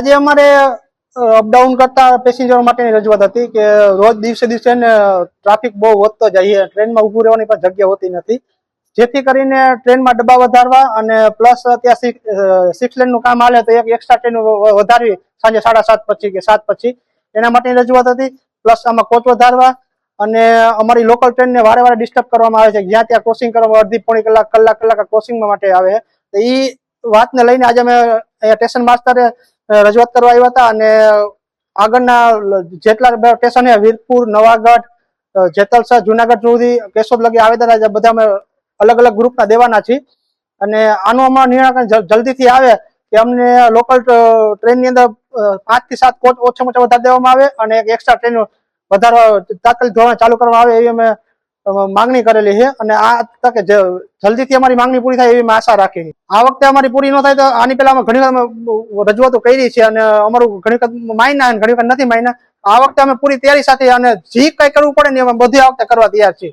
આજે અમારે અપડાઉન કરતા પેસેન્જરો માટેની રજૂઆત હતી કે રોજ દિવસે દિવસે ટ્રાફિક બહુ વધતો જાય છે, ટ્રેનમાં ઊભું રહેવાની પણ જગ્યા હોતી નથી, જેથી કરીને ટ્રેનમાં ડબ્બા વધારવા અને પ્લસ ત્યાં 6 લેનનું કામ હાલે તો એક એક્સ્ટ્રા ટ્રેન વધારવી સાંજે 7:30 પછી કે 7 પછી, એના માટેની રજૂઆત હતી. પ્લસ આમાં કોચ વધારવા અને અમારી લોકલ ટ્રેનને વારે વારે ડિસ્ટર્બ કરવામાં આવે છે, જ્યાં ત્યાં ક્રોસિંગ કરવામાં અડધી પોણી કલાક ક્રોસિંગ માટે આવે છે. તો એ વાતને લઈને આજે અમે સ્ટેશન માસ્તરે રજૂઆત કરવા આવ્યા હતા અને આગળના જેટલા સ્ટેશન વીરપુર, નવાગઢ, જેતલસર, જુનાગઢ સુધી, કેશોદ લગી આવેદન બધા અમે અલગ અલગ ગ્રુપના દેવાના છીએ અને આનો અમારો નિરાકરણ જલ્દીથી આવે કે અમને લોકલ ટ્રેનની અંદર 5 થી 7 કોચ ઓછામાં ઓછા વધારી દેવામાં આવે અને એક એક્સ્ટ્રા ટ્રેન વધારવા તાત્કાલિક ધોરણે ચાલુ કરવામાં આવે એવી અમે માંગણી કરેલી છે અને આ તકે જલ્દીથી અમારી માંગણી પૂરી થાય એવી આશા રાખી. આ વખતે અમારી પૂરી ન થાય તો આની પહેલા અમે ઘણી વખત રજૂઆતો કરી છે અને અમારું ઘણી વખત માયના ઘણી વખત નથી માયના. આ વખતે અમે પૂરી તૈયારી સાથે અને જે કઈ કરવું પડે ને અમે બધી આ વખતે કરવા તૈયાર છીએ.